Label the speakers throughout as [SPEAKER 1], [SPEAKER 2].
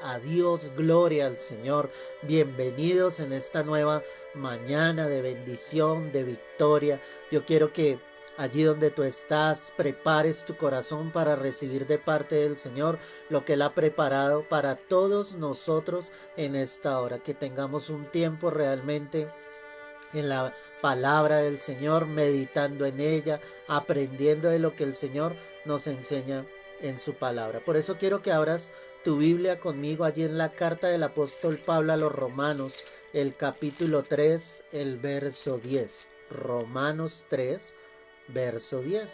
[SPEAKER 1] a Dios, gloria al Señor. Bienvenidos en esta nueva mañana de bendición, de victoria. Yo quiero que allí donde tú estás, prepares tu corazón para recibir de parte del Señor lo que Él ha preparado para todos nosotros en esta hora. Que tengamos un tiempo realmente en la palabra del Señor, meditando en ella, aprendiendo de lo que el Señor nos enseña en su palabra. Por eso quiero que abras tu Biblia conmigo allí en la carta del apóstol Pablo a los Romanos, el capítulo 3, el verso 10. Romanos 3, verso 10.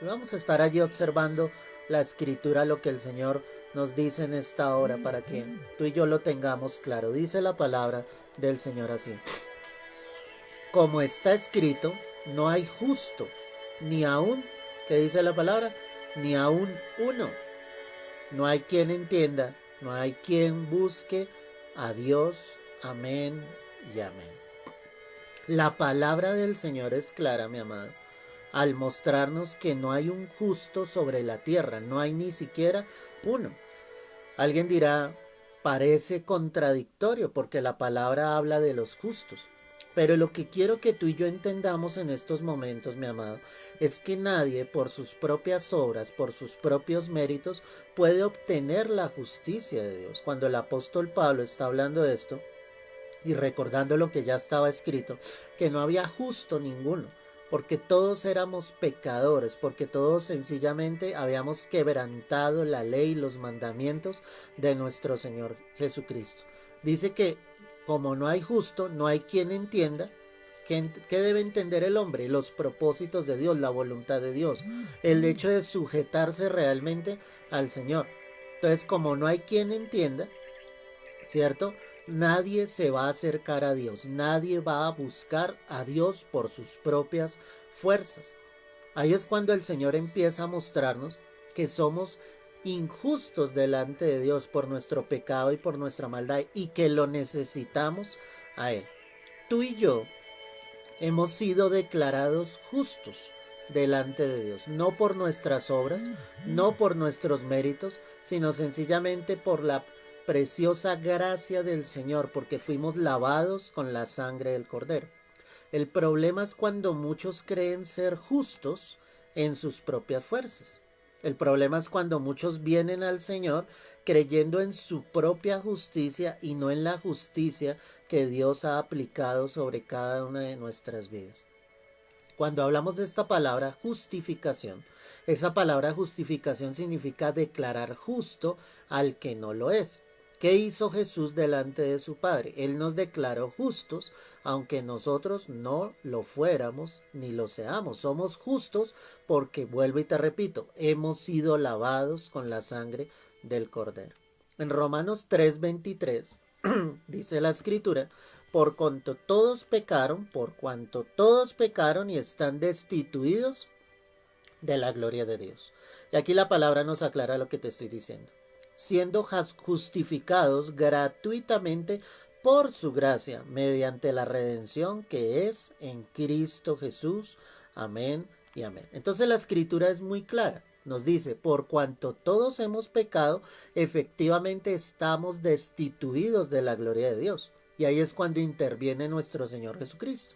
[SPEAKER 1] Y vamos a estar allí observando la escritura, lo que el Señor nos dice en esta hora, para que tú y yo lo tengamos claro. Dice la palabra del Señor así: como está escrito, no hay justo, ni aún, ¿qué dice la palabra? Ni aún uno. No hay quien entienda, no hay quien busque a Dios. Amén y amén. La palabra del Señor es clara, mi amado, al mostrarnos que no hay un justo sobre la tierra, no hay ni siquiera uno. Alguien dirá, parece contradictorio porque la palabra habla de los justos. Pero lo que quiero que tú y yo entendamos en estos momentos, mi amado, es que nadie por sus propias obras, por sus propios méritos, puede obtener la justicia de Dios. Cuando el apóstol Pablo está hablando de esto y recordando lo que ya estaba escrito, que no había justo ninguno, porque todos éramos pecadores, porque todos sencillamente habíamos quebrantado la ley, los mandamientos de nuestro Señor Jesucristo. Dice que como no hay justo, no hay quien entienda. ¿Qué debe entender el hombre? Los propósitos de Dios, la voluntad de Dios, el hecho de sujetarse realmente al Señor. Entonces, como no hay quien entienda, ¿cierto? Nadie se va a acercar a Dios, nadie va a buscar a Dios por sus propias fuerzas. Ahí es cuando el Señor empieza a mostrarnos que somos injustos delante de Dios por nuestro pecado y por nuestra maldad, y que lo necesitamos a Él. Tú y yo hemos sido declarados justos delante de Dios, no por nuestras obras, no por nuestros méritos, sino sencillamente por la preciosa gracia del Señor, porque fuimos lavados con la sangre del Cordero. El problema es cuando muchos creen ser justos en sus propias fuerzas. El problema es cuando muchos vienen al Señor creyendo en su propia justicia y no en la justicia que Dios ha aplicado sobre cada una de nuestras vidas. Cuando hablamos de esta palabra justificación, esa palabra justificación significa declarar justo al que no lo es. ¿Qué hizo Jesús delante de su Padre? Él nos declaró justos, aunque nosotros no lo fuéramos ni lo seamos. Somos justos porque, vuelvo y te repito, hemos sido lavados con la sangre del Cordero. En Romanos 3:23 dice la Escritura: por cuanto todos pecaron y están destituidos de la gloria de Dios. Y aquí la palabra nos aclara lo que te estoy diciendo. Siendo justificados gratuitamente por su gracia, mediante la redención que es en Cristo Jesús. Amén y amén. Entonces la escritura es muy clara. Nos dice, por cuanto todos hemos pecado, efectivamente estamos destituidos de la gloria de Dios. Y ahí es cuando interviene nuestro Señor Jesucristo.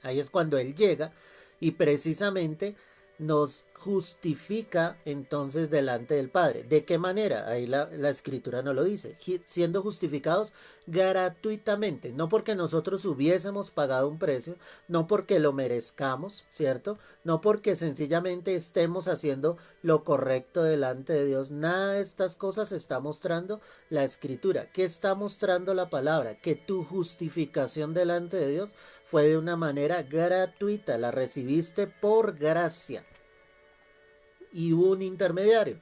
[SPEAKER 1] Ahí es cuando Él llega y precisamente nos justifica entonces delante del Padre. ¿De qué manera? Ahí la escritura no lo dice. Siendo justificados gratuitamente, no porque nosotros hubiésemos pagado un precio, no porque lo merezcamos, ¿cierto? No porque sencillamente estemos haciendo lo correcto delante de Dios. Nada de estas cosas está mostrando la escritura. ¿Qué está mostrando la palabra? Que tu justificación delante de Dios fue de una manera gratuita, la recibiste por gracia. Y hubo un intermediario.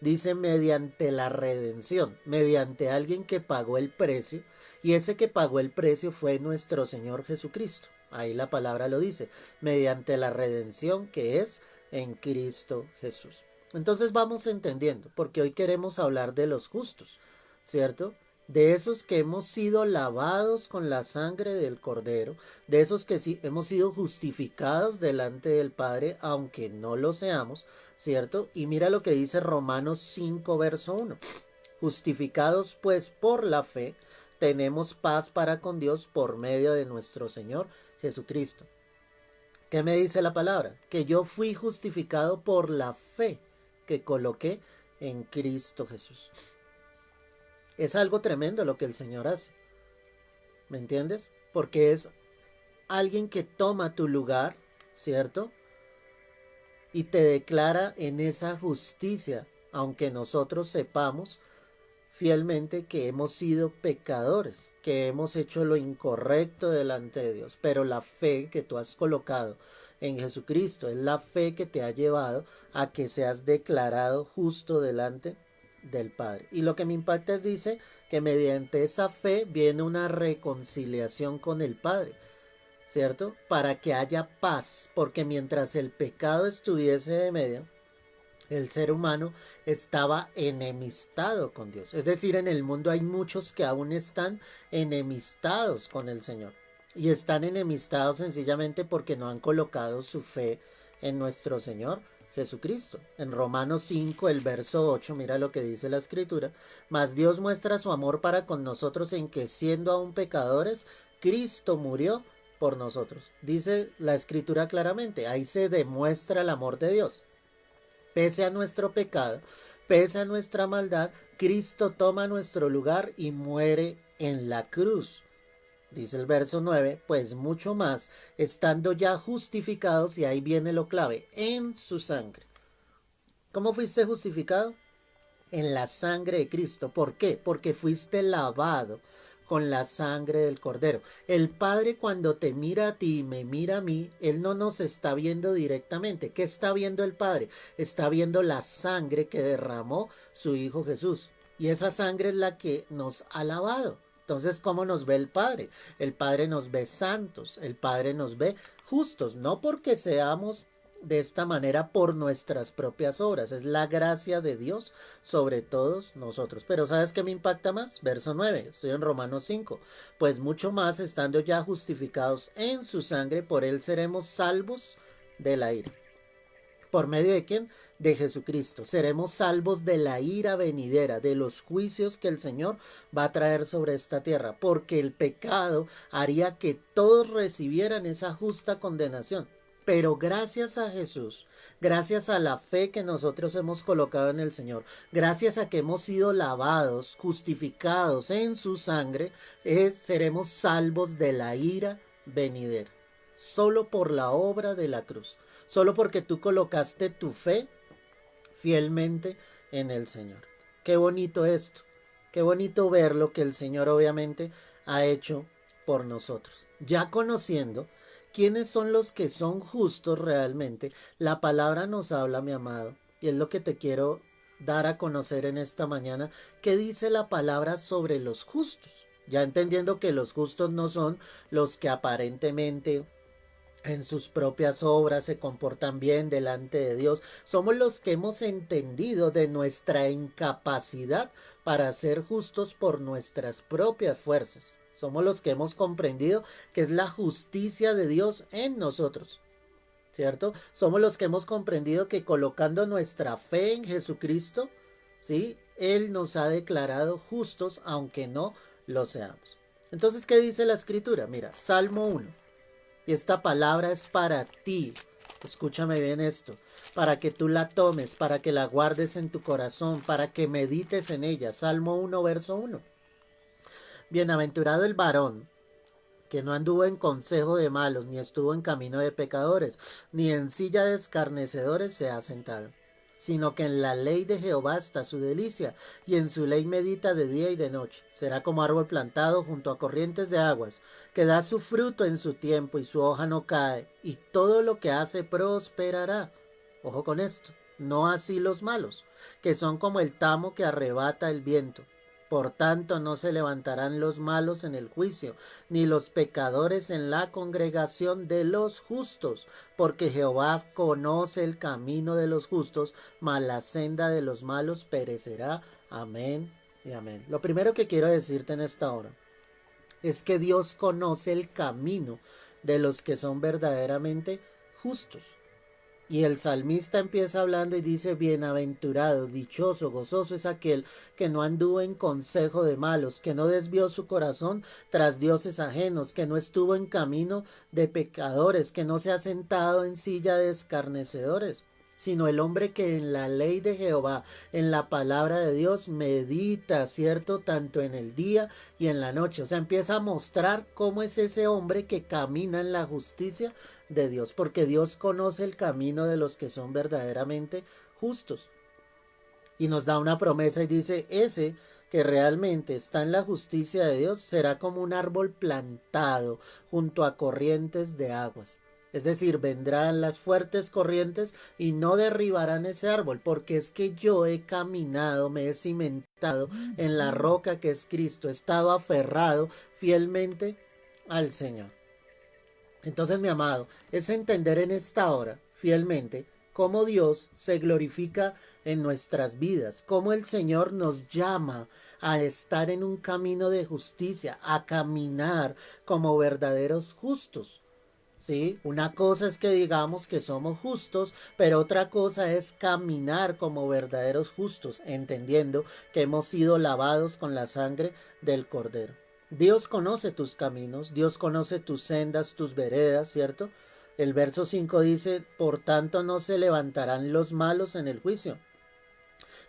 [SPEAKER 1] Dice mediante la redención, mediante alguien que pagó el precio, y ese que pagó el precio fue nuestro Señor Jesucristo. Ahí la palabra lo dice, mediante la redención que es en Cristo Jesús. Entonces vamos entendiendo, porque hoy queremos hablar de los justos, ¿cierto? De esos que hemos sido lavados con la sangre del Cordero, de esos que sí hemos sido justificados delante del Padre, aunque no lo seamos, ¿cierto? Y mira lo que dice Romanos 5, verso 1. Justificados pues por la fe, tenemos paz para con Dios por medio de nuestro Señor Jesucristo. ¿Qué me dice la palabra? Que yo fui justificado por la fe que coloqué en Cristo Jesús. Es algo tremendo lo que el Señor hace. ¿Me entiendes? Porque es alguien que toma tu lugar, ¿cierto? Y te declara en esa justicia, aunque nosotros sepamos fielmente que hemos sido pecadores, que hemos hecho lo incorrecto delante de Dios, pero la fe que tú has colocado en Jesucristo es la fe que te ha llevado a que seas declarado justo delante del Padre. Y lo que me impacta es, dice, que mediante esa fe viene una reconciliación con el Padre, ¿cierto? Para que haya paz, porque mientras el pecado estuviese de medio, el ser humano estaba enemistado con Dios. Es decir, en el mundo hay muchos que aún están enemistados con el Señor. Y están enemistados sencillamente porque no han colocado su fe en nuestro Señor Jesucristo. En Romanos 5, el verso 8, mira lo que dice la Escritura. Mas Dios muestra su amor para con nosotros en que siendo aún pecadores, Cristo murió por nosotros. Dice la Escritura claramente, ahí se demuestra el amor de Dios. Pese a nuestro pecado, pese a nuestra maldad, Cristo toma nuestro lugar y muere en la cruz. Dice el verso 9, pues mucho más, estando ya justificados, y ahí viene lo clave, en su sangre. ¿Cómo fuiste justificado? En la sangre de Cristo. ¿Por qué? Porque fuiste lavado con la sangre del Cordero. El Padre, cuando te mira a ti y me mira a mí, Él no nos está viendo directamente. ¿Qué está viendo el Padre? Está viendo la sangre que derramó su Hijo Jesús. Y esa sangre es la que nos ha lavado. Entonces, ¿cómo nos ve el Padre? El Padre nos ve santos, el Padre nos ve justos, no porque seamos de esta manera por nuestras propias obras, es la gracia de Dios sobre todos nosotros. Pero ¿sabes qué me impacta más? Verso 9, estoy en Romanos 5, pues mucho más, estando ya justificados en su sangre, por él seremos salvos de la ira. ¿Por medio de quién? De Jesucristo. Seremos salvos de la ira venidera, de los juicios que el Señor va a traer sobre esta tierra, porque el pecado haría que todos recibieran esa justa condenación. Pero gracias a Jesús, gracias a la fe que nosotros hemos colocado en el Señor, gracias a que hemos sido lavados, justificados en su sangre, seremos salvos de la ira venidera. Solo por la obra de la cruz. Solo porque tú colocaste tu fe fielmente en el Señor. Qué bonito esto. Qué bonito ver lo que el Señor obviamente ha hecho por nosotros. Ya conociendo quiénes son los que son justos realmente, la palabra nos habla, mi amado, y es lo que te quiero dar a conocer en esta mañana. ¿Qué dice la palabra sobre los justos? Ya entendiendo que los justos no son los que aparentemente en sus propias obras se comportan bien delante de Dios. Somos los que hemos entendido de nuestra incapacidad para ser justos por nuestras propias fuerzas. Somos los que hemos comprendido que es la justicia de Dios en nosotros, ¿cierto? Somos los que hemos comprendido que colocando nuestra fe en Jesucristo, ¿sí? Él nos ha declarado justos aunque no lo seamos. Entonces, ¿qué dice la Escritura? Mira, Salmo 1. Y esta palabra es para ti. Escúchame bien esto. Para que tú la tomes, para que la guardes en tu corazón, para que medites en ella. Salmo 1, verso 1. Bienaventurado el varón que no anduvo en consejo de malos, ni estuvo en camino de pecadores, ni en silla de escarnecedores se ha sentado, sino que en la ley de Jehová está su delicia, y en su ley medita de día y de noche. Será como árbol plantado junto a corrientes de aguas, que da su fruto en su tiempo, y su hoja no cae, y todo lo que hace prosperará. Ojo con esto, no así los malos, que son como el tamo que arrebata el viento. Por tanto, no se levantarán los malos en el juicio, ni los pecadores en la congregación de los justos, porque Jehová conoce el camino de los justos, mas la senda de los malos perecerá. Amén y amén. Lo primero que quiero decirte en esta hora es que Dios conoce el camino de los que son verdaderamente justos. Y el salmista empieza hablando y dice, bienaventurado, dichoso, gozoso es aquel que no anduvo en consejo de malos, que no desvió su corazón tras dioses ajenos, que no estuvo en camino de pecadores, que no se ha sentado en silla de escarnecedores, sino el hombre que en la ley de Jehová, en la palabra de Dios, medita, ¿cierto? Tanto en el día y en la noche. O sea, empieza a mostrar cómo es ese hombre que camina en la justicia de Dios, porque Dios conoce el camino de los que son verdaderamente justos. Y nos da una promesa y dice, ese que realmente está en la justicia de Dios será como un árbol plantado junto a corrientes de aguas. Es decir, vendrán las fuertes corrientes y no derribarán ese árbol, porque es que yo he caminado, me he cimentado en la roca que es Cristo, he estado aferrado fielmente al Señor. Entonces, mi amado, es entender en esta hora, fielmente, cómo Dios se glorifica en nuestras vidas, cómo el Señor nos llama a estar en un camino de justicia, a caminar como verdaderos justos. ¿Sí? Una cosa es que digamos que somos justos, pero otra cosa es caminar como verdaderos justos, entendiendo que hemos sido lavados con la sangre del Cordero. Dios conoce tus caminos, Dios conoce tus sendas, tus veredas, ¿cierto? El verso 5 dice, por tanto no se levantarán los malos en el juicio,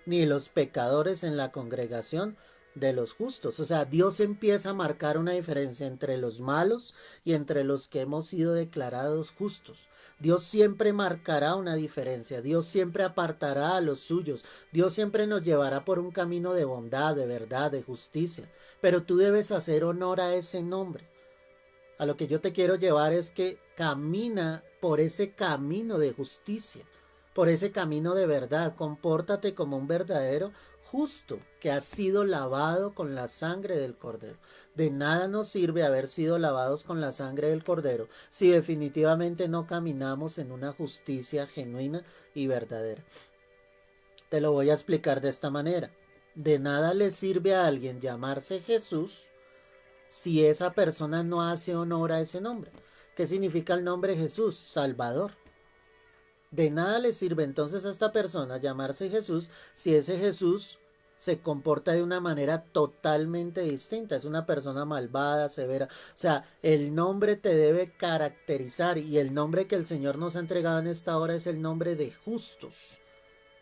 [SPEAKER 1] ni los pecadores en la congregación de los justos. O sea, Dios empieza a marcar una diferencia entre los malos y entre los que hemos sido declarados justos. Dios siempre marcará una diferencia, Dios siempre apartará a los suyos, Dios siempre nos llevará por un camino de bondad, de verdad, de justicia, pero tú debes hacer honor a ese nombre. A lo que yo te quiero llevar es que camina por ese camino de justicia, por ese camino de verdad, compórtate como un verdadero justo que ha sido lavado con la sangre del Cordero. De nada nos sirve haber sido lavados con la sangre del Cordero si definitivamente no caminamos en una justicia genuina y verdadera. Te lo voy a explicar de esta manera. De nada le sirve a alguien llamarse Jesús si esa persona no hace honor a ese nombre. ¿Qué significa el nombre Jesús? Salvador. De nada le sirve entonces a esta persona llamarse Jesús si ese Jesús se comporta de una manera totalmente distinta. Es una persona malvada, severa. O sea, el nombre te debe caracterizar y el nombre que el Señor nos ha entregado en esta hora es el nombre de justos,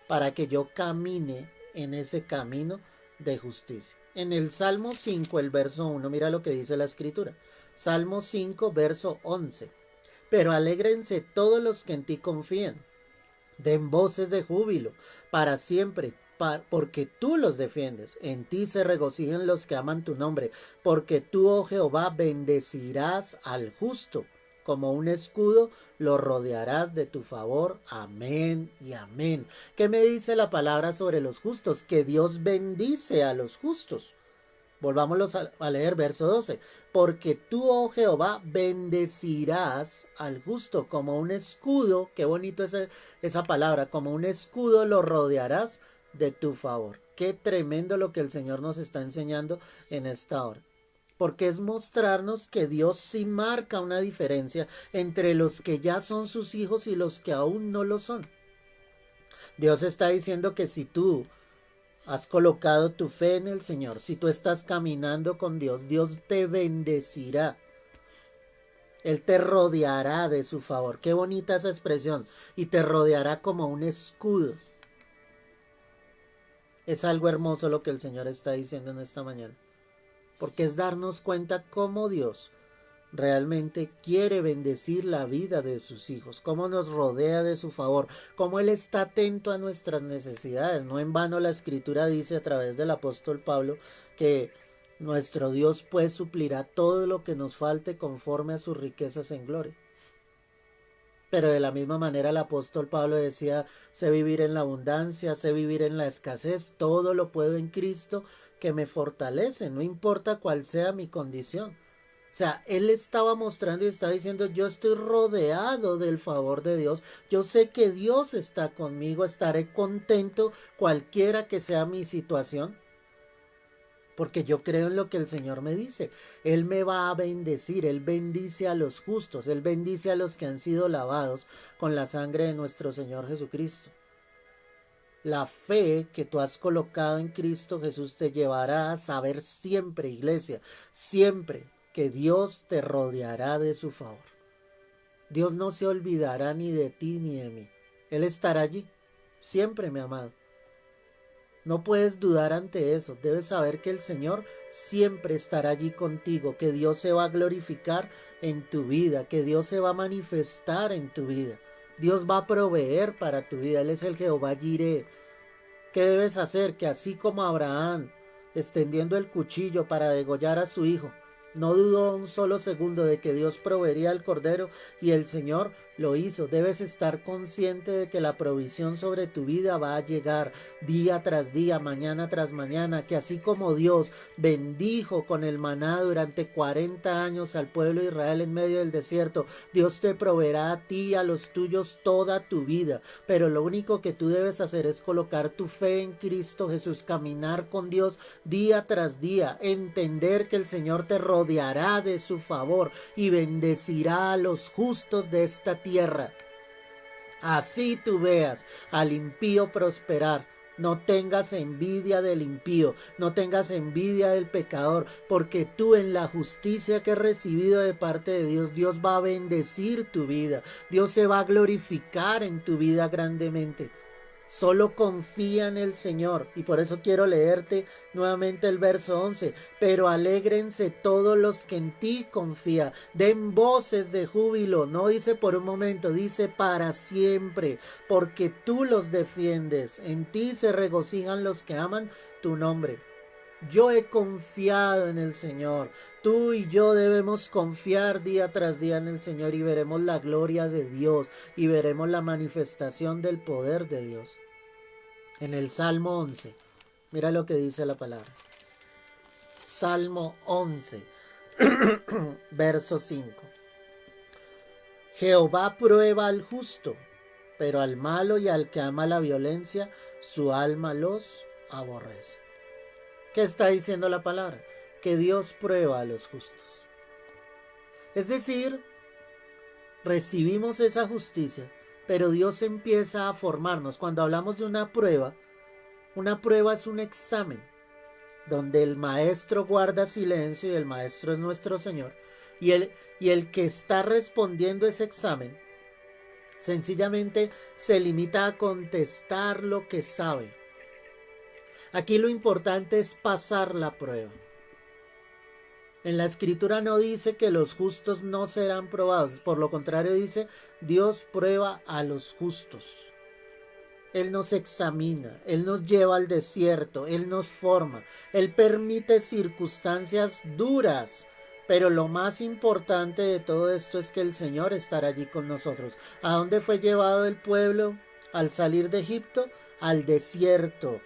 [SPEAKER 1] para que yo camine en ese camino de justicia. En el Salmo 5, el verso 1, mira lo que dice la Escritura. Salmo 5, verso 11. Pero alégrense todos los que en ti confían, den voces de júbilo para siempre, porque tú los defiendes. En ti se regocijen los que aman tu nombre, porque tú, oh Jehová, bendecirás al justo. Como un escudo lo rodearás de tu favor. Amén y amén. ¿Qué me dice la palabra sobre los justos? Que Dios bendice a los justos. Volvámoslos a leer verso 12. Porque tú, oh Jehová, bendecirás al justo como un escudo. Qué bonito es esa palabra. Como un escudo lo rodearás de tu favor. Qué tremendo lo que el Señor nos está enseñando en esta hora. Porque es mostrarnos que Dios sí marca una diferencia entre los que ya son sus hijos y los que aún no lo son. Dios está diciendo que si tú has colocado tu fe en el Señor, si tú estás caminando con Dios, Dios te bendecirá. Él te rodeará de su favor. Qué bonita esa expresión. Y te rodeará como un escudo. Es algo hermoso lo que el Señor está diciendo en esta mañana. Porque es darnos cuenta cómo Dios realmente quiere bendecir la vida de sus hijos, cómo nos rodea de su favor, cómo Él está atento a nuestras necesidades. No en vano la Escritura dice a través del apóstol Pablo que nuestro Dios pues suplirá todo lo que nos falte conforme a sus riquezas en gloria. Pero de la misma manera el apóstol Pablo decía, sé vivir en la abundancia, sé vivir en la escasez, todo lo puedo en Cristo que me fortalece, no importa cuál sea mi condición. O sea, él estaba mostrando y estaba diciendo, yo estoy rodeado del favor de Dios, yo sé que Dios está conmigo, estaré contento cualquiera que sea mi situación. porque yo creo en lo que el Señor me dice. Él me va a bendecir, Él bendice a los justos, Él bendice a los que han sido lavados con la sangre de nuestro Señor Jesucristo. La fe que tú has colocado en Cristo Jesús te llevará a saber siempre, iglesia, siempre que Dios te rodeará de su favor. Dios no se olvidará ni de ti ni de mí. Él estará allí, siempre, mi amado. No puedes dudar ante eso. Debes saber que el Señor siempre estará allí contigo, que Dios se va a glorificar en tu vida, que Dios se va a manifestar en tu vida. Dios va a proveer para tu vida. Él es el Jehová Jireh. ¿Qué debes hacer? Que así como Abraham, extendiendo el cuchillo para degollar a su hijo, no dudó un solo segundo de que Dios proveería el cordero, y el Señor lo hizo. Debes estar consciente de que la provisión sobre tu vida va a llegar día tras día, mañana tras mañana, que así como Dios bendijo con el maná durante 40 años al pueblo de Israel en medio del desierto, Dios te proveerá a ti y a los tuyos toda tu vida. Pero lo único que tú debes hacer es colocar tu fe en Cristo Jesús, caminar con Dios día tras día, entender que el Señor te rodeará de su favor y bendecirá a los justos de esta tierra. Así tú veas al impío prosperar. No tengas envidia del impío, no tengas envidia del pecador, porque tú en la justicia que has recibido de parte de Dios, Dios va a bendecir tu vida, Dios se va a glorificar en tu vida grandemente. Solo confía en el Señor. Y por eso quiero leerte nuevamente el verso 11. Pero alégrense todos los que en ti confían. Den voces de júbilo. No dice por un momento, dice para siempre. Porque tú los defiendes. En ti se regocijan los que aman tu nombre. Yo he confiado en el Señor. Tú y yo debemos confiar día tras día en el Señor, y veremos la gloria de Dios y veremos la manifestación del poder de Dios. En el Salmo 11, mira lo que dice la palabra. Salmo 11, verso 5. Jehová prueba al justo, pero al malo y al que ama la violencia, su alma los aborrece. ¿Qué está diciendo la palabra? Que Dios prueba a los justos. Es decir, recibimos esa justicia, pero Dios empieza a formarnos. Cuando hablamos de una prueba es un examen donde el maestro guarda silencio, y el maestro es nuestro Señor, y el que está respondiendo ese examen sencillamente se limita a contestar lo que sabe. Aquí lo importante es pasar la prueba. En la escritura no dice que los justos no serán probados, por lo contrario dice, Dios prueba a los justos. Él nos examina, Él nos lleva al desierto, Él nos forma, Él permite circunstancias duras, pero lo más importante de todo esto es que el Señor estará allí con nosotros. ¿A dónde fue llevado el pueblo al salir de Egipto? Al desierto.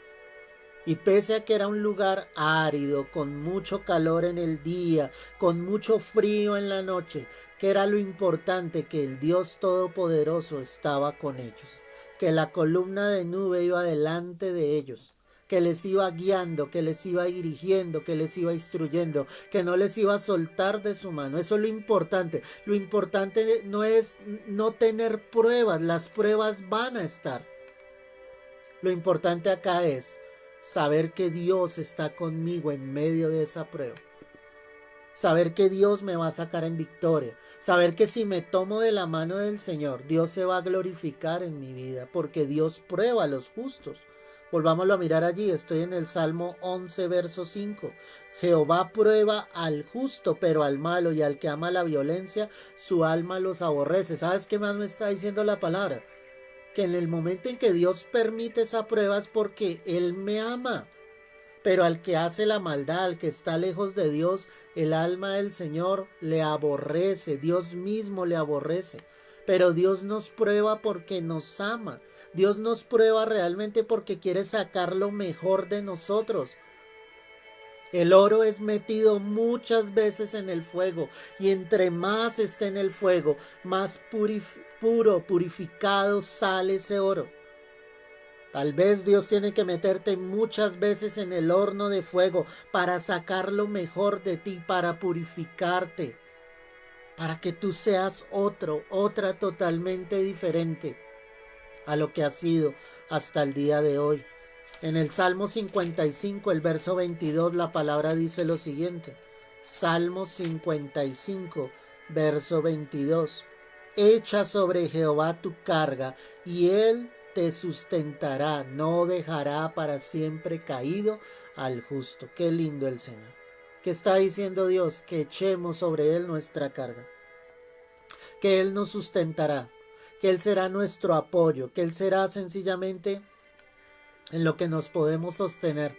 [SPEAKER 1] Y pese a que era un lugar árido, con mucho calor en el día, con mucho frío en la noche, que era lo importante, que el Dios Todopoderoso estaba con ellos, que la columna de nube iba delante de ellos, que les iba guiando, que les iba dirigiendo, que les iba instruyendo, que no les iba a soltar de su mano. Eso es lo importante. Lo importante no es no tener pruebas, las pruebas van a estar. Lo importante acá es saber que Dios está conmigo en medio de esa prueba. Saber que Dios me va a sacar en victoria. Saber que si me tomo de la mano del Señor, Dios se va a glorificar en mi vida, porque Dios prueba a los justos. Volvámoslo a mirar allí, estoy en el Salmo 11, verso 5. Jehová prueba al justo, pero al malo y al que ama la violencia, su alma los aborrece. ¿Sabes qué más me está diciendo la palabra? Que en el momento en que Dios permite esa prueba es porque Él me ama. Pero al que hace la maldad, al que está lejos de Dios, el alma del Señor le aborrece, Dios mismo le aborrece. Pero Dios nos prueba porque nos ama. Dios nos prueba realmente porque quiere sacar lo mejor de nosotros. El oro es metido muchas veces en el fuego, y entre más esté en el fuego, más purificado sale ese oro. Tal vez Dios tiene que meterte muchas veces en el horno de fuego para sacar lo mejor de ti, para purificarte, para que tú seas otra totalmente diferente a lo que has sido hasta el día de hoy. En el Salmo 55, el verso 22, la palabra dice lo siguiente. Salmo 55, verso 22. Echa sobre Jehová tu carga y él te sustentará, no dejará para siempre caído al justo. Qué lindo el Señor. ¿Qué está diciendo Dios? Que echemos sobre él nuestra carga, que él nos sustentará, que él será nuestro apoyo, que él será sencillamente en lo que nos podemos sostener,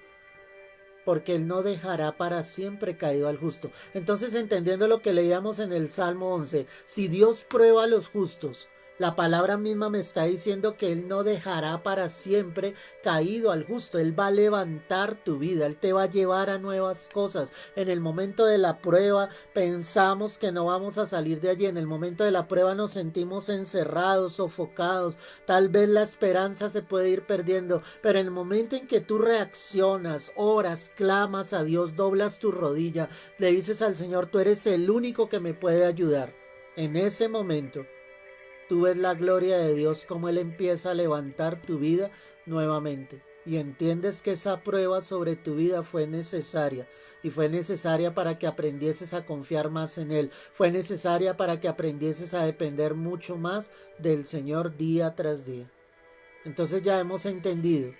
[SPEAKER 1] porque él no dejará para siempre caído al justo. Entonces, entendiendo lo que leíamos en el Salmo 11, si Dios prueba a los justos, la palabra misma me está diciendo que él no dejará para siempre caído al justo. Él va a levantar tu vida, él te va a llevar a nuevas cosas. En el momento de la prueba pensamos que no vamos a salir de allí. En el momento de la prueba nos sentimos encerrados, sofocados. Tal vez la esperanza se puede ir perdiendo, pero en el momento en que tú reaccionas, oras, clamas a Dios, doblas tu rodilla, le dices al Señor, tú eres el único que me puede ayudar. En ese momento tú ves la gloria de Dios, como él empieza a levantar tu vida nuevamente, y entiendes que esa prueba sobre tu vida fue necesaria, y fue necesaria para que aprendieses a confiar más en él, fue necesaria para que aprendieses a depender mucho más del Señor día tras día. Entonces ya hemos entendido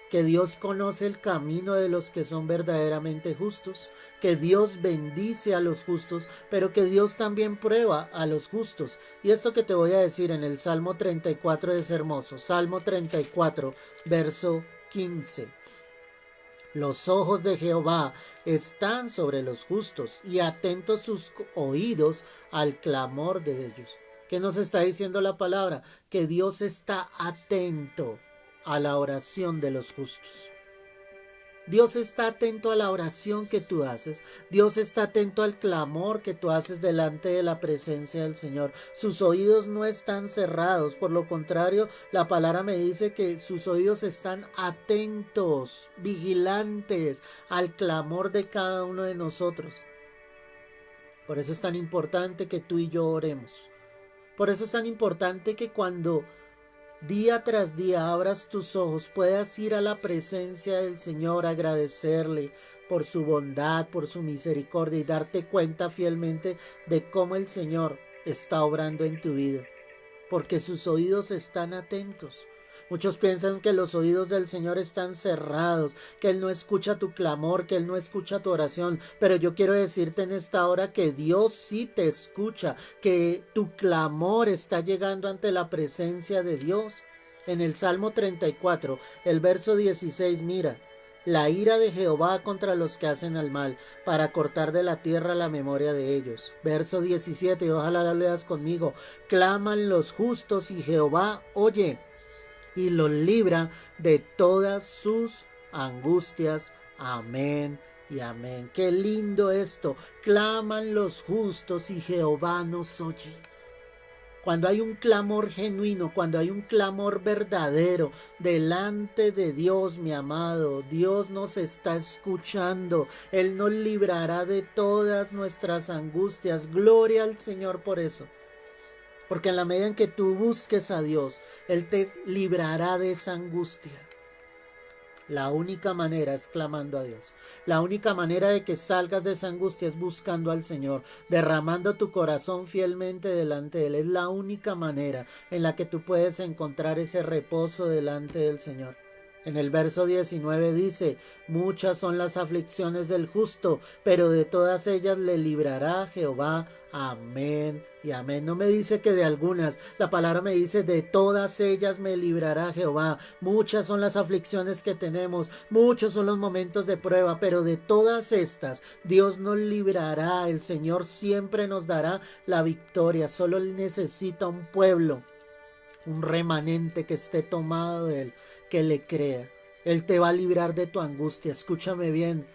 [SPEAKER 1] que Dios conoce el camino de los que son verdaderamente justos, que Dios bendice a los justos, pero que Dios también prueba a los justos. Y esto que te voy a decir en el Salmo 34 es hermoso. Salmo 34, verso 15. Los ojos de Jehová están sobre los justos y atentos sus oídos al clamor de ellos. ¿Qué nos está diciendo la palabra? Que Dios está atento a la oración de los justos. Dios está atento a la oración que tú haces. Dios está atento al clamor que tú haces delante de la presencia del Señor. Sus oídos no están cerrados. Por lo contrario, la palabra me dice que sus oídos están atentos, vigilantes al clamor de cada uno de nosotros. Por eso es tan importante que tú y yo oremos. Por eso es tan importante que cuando día tras día abras tus ojos, puedas ir a la presencia del Señor, agradecerle por su bondad, por su misericordia y darte cuenta fielmente de cómo el Señor está obrando en tu vida, porque sus oídos están atentos. Muchos piensan que los oídos del Señor están cerrados, que Él no escucha tu clamor, que Él no escucha tu oración. Pero yo quiero decirte en esta hora que Dios sí te escucha, que tu clamor está llegando ante la presencia de Dios. En el Salmo 34, el verso 16, mira. La ira de Jehová contra los que hacen el mal, para cortar de la tierra la memoria de ellos. Verso 17, ojalá lo leas conmigo. Claman los justos y Jehová oye y los libra de todas sus angustias. Amén y amén. Qué lindo esto. Claman los justos y Jehová nos oye. Cuando hay un clamor genuino, cuando hay un clamor verdadero delante de Dios, mi amado, Dios nos está escuchando. Él nos librará de todas nuestras angustias. Gloria al Señor por eso. Porque en la medida en que tú busques a Dios, Él te librará de esa angustia. La única manera es clamando a Dios. La única manera de que salgas de esa angustia es buscando al Señor, derramando tu corazón fielmente delante de Él. Es la única manera en la que tú puedes encontrar ese reposo delante del Señor. En el verso 19 dice, muchas son las aflicciones del justo, pero de todas ellas le librará Jehová. Amén y amén. No me dice que de algunas, la palabra me dice de todas ellas me librará Jehová. Muchas son las aflicciones que tenemos, muchos son los momentos de prueba, pero de todas estas Dios nos librará. El Señor siempre nos dará la victoria. Solo Él necesita un pueblo, un remanente que esté tomado de Él, que le crea. Él te va a librar de tu angustia. Escúchame bien.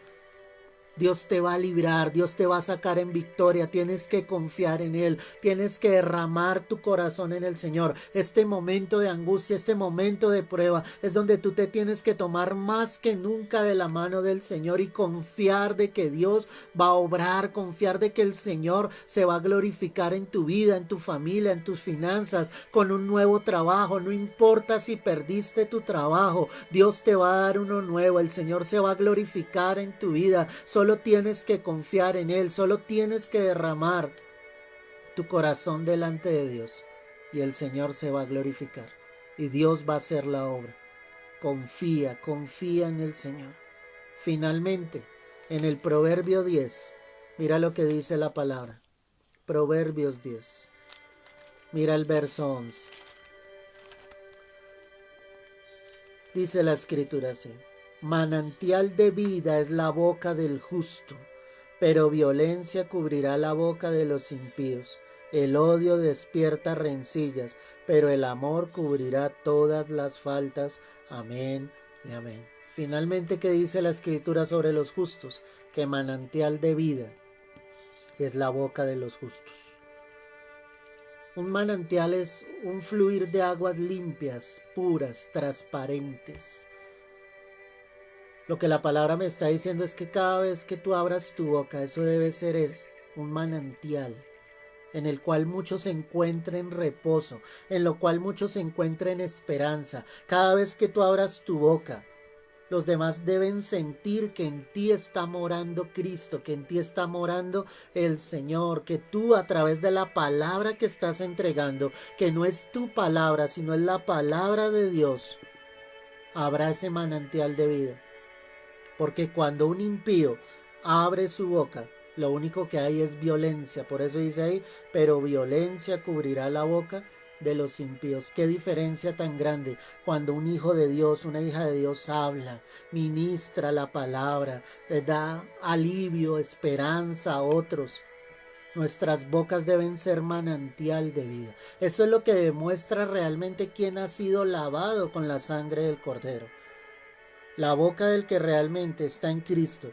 [SPEAKER 1] Dios te va a librar, Dios te va a sacar en victoria. Tienes que confiar en Él, tienes que derramar tu corazón en el Señor. Este momento de angustia, este momento de prueba, es donde tú te tienes que tomar más que nunca de la mano del Señor y confiar de que Dios va a obrar, confiar de que el Señor se va a glorificar en tu vida, en tu familia, en tus finanzas, con un nuevo trabajo. No importa si perdiste tu trabajo, Dios te va a dar uno nuevo. El Señor se va a glorificar en tu vida. Solo tienes que confiar en Él, solo tienes que derramar tu corazón delante de Dios y el Señor se va a glorificar y Dios va a hacer la obra. Confía, confía en el Señor. Finalmente, en el Proverbio 10, mira lo que dice la palabra. Proverbios 10. Mira el verso 11. Dice la escritura así: manantial de vida es la boca del justo, pero violencia cubrirá la boca de los impíos. El odio despierta rencillas, pero el amor cubrirá todas las faltas. Amén y amén. Finalmente, ¿qué dice la escritura sobre los justos? Que manantial de vida es la boca de los justos. Un manantial es un fluir de aguas limpias, puras, transparentes. Lo que la palabra me está diciendo es que cada vez que tú abras tu boca, eso debe ser un manantial en el cual muchos encuentren reposo, en lo cual muchos encuentren esperanza. Cada vez que tú abras tu boca, los demás deben sentir que en ti está morando Cristo, que en ti está morando el Señor, que tú a través de la palabra que estás entregando, que no es tu palabra, sino es la palabra de Dios, habrá ese manantial de vida. Porque cuando un impío abre su boca, lo único que hay es violencia. Por eso dice ahí, pero violencia cubrirá la boca de los impíos. Qué diferencia tan grande cuando un hijo de Dios, una hija de Dios habla, ministra la palabra, da alivio, esperanza a otros. Nuestras bocas deben ser manantial de vida. Eso es lo que demuestra realmente quién ha sido lavado con la sangre del Cordero. La boca del que realmente está en Cristo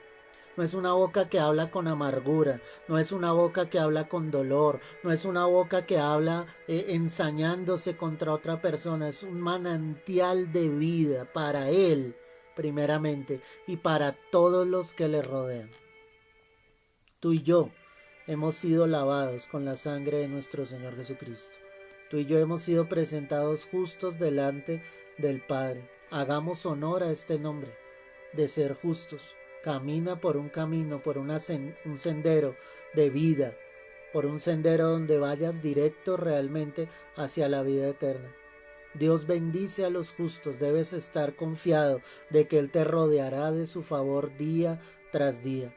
[SPEAKER 1] no es una boca que habla con amargura, no es una boca que habla con dolor, no es una boca que habla ensañándose contra otra persona. Es un manantial de vida para Él primeramente y para todos los que le rodean. Tú y yo hemos sido lavados con la sangre de nuestro Señor Jesucristo. Tú y yo hemos sido presentados justos delante del Padre. Hagamos honor a este nombre de ser justos. Camina por un camino, por un sendero de vida, por un sendero donde vayas directo realmente hacia la vida eterna. Dios bendice a los justos. Debes estar confiado de que Él te rodeará de su favor día tras día.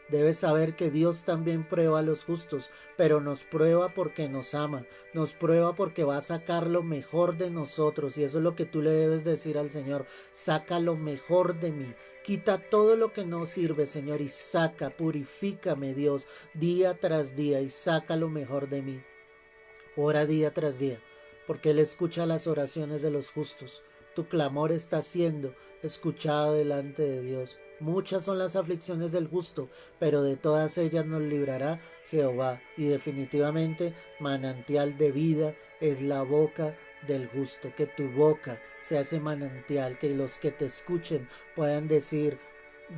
[SPEAKER 1] Debes saber que Dios también prueba a los justos, pero nos prueba porque nos ama, nos prueba porque va a sacar lo mejor de nosotros, y eso es lo que tú le debes decir al Señor: saca lo mejor de mí, quita todo lo que no sirve, Señor, y saca, purifícame, Dios, día tras día, y saca lo mejor de mí. Ora día tras día, porque Él escucha las oraciones de los justos. Tu clamor está siendo escuchado delante de Dios. Muchas son las aflicciones del justo, pero de todas ellas nos librará Jehová. Y definitivamente manantial de vida es la boca del justo. Que tu boca sea ese manantial, que los que te escuchen puedan decir: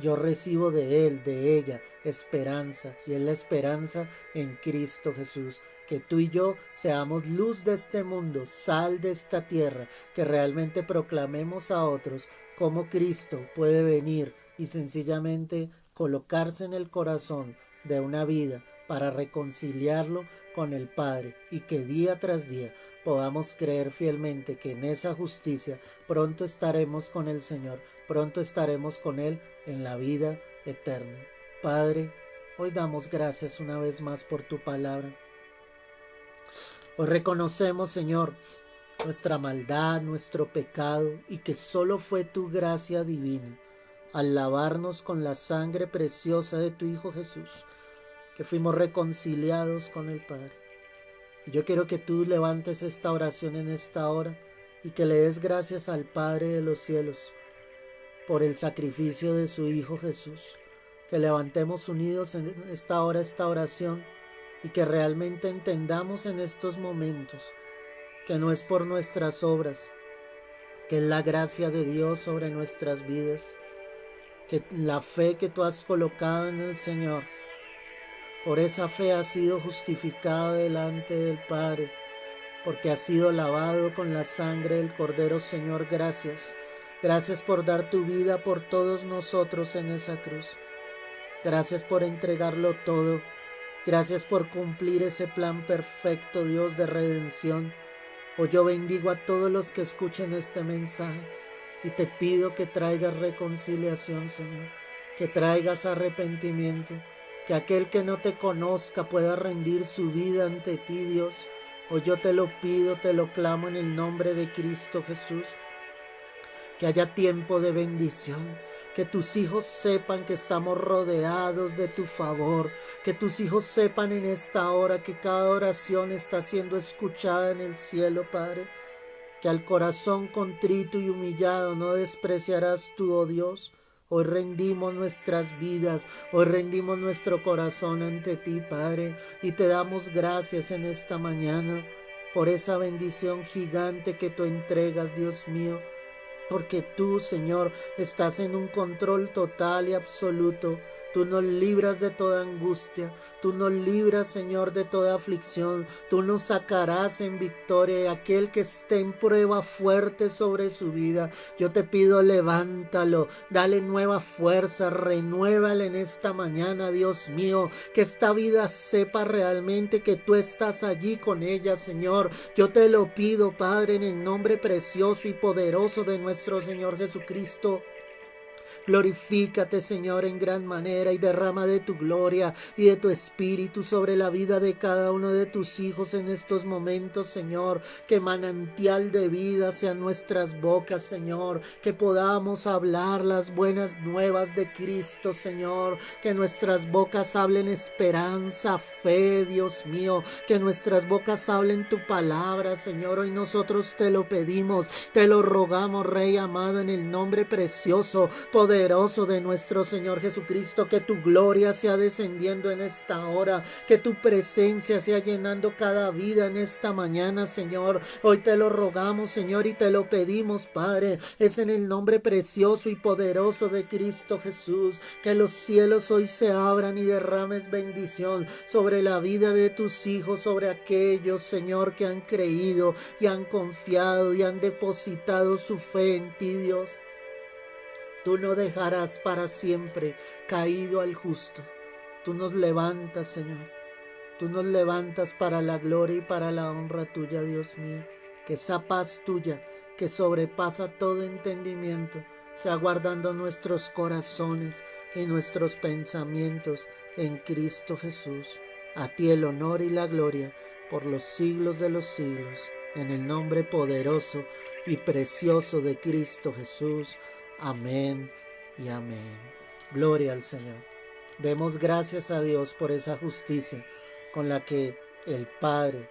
[SPEAKER 1] yo recibo de él, de ella, esperanza, y es la esperanza en Cristo Jesús. Que tú y yo seamos luz de este mundo, sal de esta tierra, que realmente proclamemos a otros cómo Cristo puede venir y sencillamente colocarse en el corazón de una vida para reconciliarlo con el Padre, y que día tras día podamos creer fielmente que en esa justicia pronto estaremos con el Señor, pronto estaremos con Él en la vida eterna. Padre, hoy damos gracias una vez más por tu palabra. Hoy reconocemos, Señor, nuestra maldad, nuestro pecado, y que solo fue tu gracia divina al lavarnos con la sangre preciosa de tu Hijo Jesús, que fuimos reconciliados con el Padre. Y yo quiero que tú levantes esta oración en esta hora y que le des gracias al Padre de los cielos por el sacrificio de su Hijo Jesús, que levantemos unidos en esta hora esta oración y que realmente entendamos en estos momentos que no es por nuestras obras, que es la gracia de Dios sobre nuestras vidas, que la fe que tú has colocado en el Señor, por esa fe has sido justificado delante del Padre, porque has sido lavado con la sangre del Cordero. Señor, gracias. Gracias por dar tu vida por todos nosotros en esa cruz. Gracias por entregarlo todo. Gracias por cumplir ese plan perfecto, Dios, de redención. Hoy yo bendigo a todos los que escuchen este mensaje y te pido que traigas reconciliación, Señor, que traigas arrepentimiento, que aquel que no te conozca pueda rendir su vida ante ti, Dios. Hoy yo te lo pido, te lo clamo en el nombre de Cristo Jesús, que haya tiempo de bendición, que tus hijos sepan que estamos rodeados de tu favor, que tus hijos sepan en esta hora que cada oración está siendo escuchada en el cielo, Padre, que al corazón contrito y humillado no despreciarás tú, oh Dios. Hoy rendimos nuestras vidas, hoy rendimos nuestro corazón ante ti, Padre, y te damos gracias en esta mañana por esa bendición gigante que tú entregas, Dios mío, porque tú, Señor, estás en un control total y absoluto. Tú nos libras de toda angustia, tú nos libras, Señor, de toda aflicción, tú nos sacarás en victoria, y aquel que esté en prueba fuerte sobre su vida, yo te pido, levántalo, dale nueva fuerza, renuévale en esta mañana, Dios mío, que esta vida sepa realmente que tú estás allí con ella, Señor. Yo te lo pido, Padre, en el nombre precioso y poderoso de nuestro Señor Jesucristo. Glorifícate, Señor, en gran manera y derrama de tu gloria y de tu espíritu sobre la vida de cada uno de tus hijos en estos momentos, Señor. Que manantial de vida sean nuestras bocas, Señor. Que podamos hablar las buenas nuevas de Cristo, Señor. Que nuestras bocas hablen esperanza, fe, Dios mío. Que nuestras bocas hablen tu palabra, Señor. Hoy nosotros te lo pedimos, te lo rogamos, Rey amado, en el nombre precioso, poderoso de nuestro Señor Jesucristo. Que tu gloria sea descendiendo en esta hora, que tu presencia sea llenando cada vida en esta mañana, Señor. Hoy te lo rogamos, Señor, y te lo pedimos, Padre. Es en el nombre precioso y poderoso de Cristo Jesús, que los cielos hoy se abran y derrames bendición sobre la vida de tus hijos, sobre aquellos, Señor, que han creído y han confiado y han depositado su fe en ti, Dios. Tú no dejarás para siempre caído al justo. Tú nos levantas, Señor. Tú nos levantas para la gloria y para la honra tuya, Dios mío. Que esa paz tuya, que sobrepasa todo entendimiento, sea guardando nuestros corazones y nuestros pensamientos en Cristo Jesús. A ti el honor y la gloria por los siglos de los siglos. En el nombre poderoso y precioso de Cristo Jesús. Amén y amén. Gloria al Señor. Demos gracias a Dios por esa justicia con la que el Padre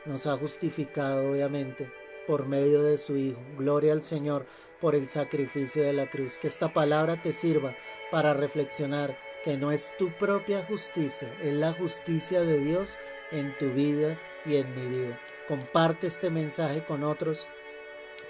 [SPEAKER 1] nos ha justificado, obviamente, por medio de su Hijo. Gloria al Señor por el sacrificio de la cruz. Que esta palabra te sirva para reflexionar que no es tu propia justicia, es la justicia de Dios en tu vida y en mi vida. Comparte este mensaje con otros.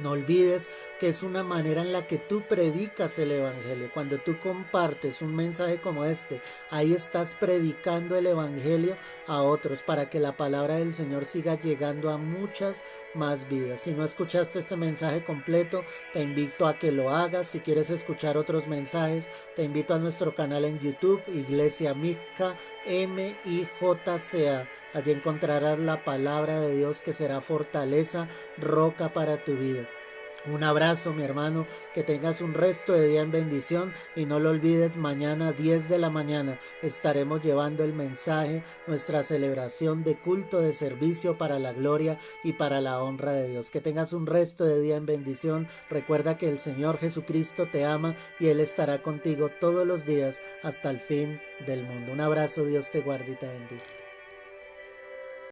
[SPEAKER 1] No olvides que es una manera en la que tú predicas el Evangelio. Cuando tú compartes un mensaje como este, ahí estás predicando el Evangelio a otros para que la palabra del Señor siga llegando a muchas más vidas. Si no escuchaste este mensaje completo, te invito a que lo hagas. Si quieres escuchar otros mensajes, te invito a nuestro canal en YouTube, Iglesia Mijca, MIJCA. Allí encontrarás la palabra de Dios que será fortaleza, roca para tu vida. Un abrazo, mi hermano, que tengas un resto de día en bendición y no lo olvides, mañana 10 de la mañana estaremos llevando el mensaje, nuestra celebración de culto de servicio para la gloria y para la honra de Dios. Que tengas un resto de día en bendición. Recuerda que el Señor Jesucristo te ama y Él estará contigo todos los días hasta el fin del mundo. Un abrazo, Dios te guarde y te bendiga.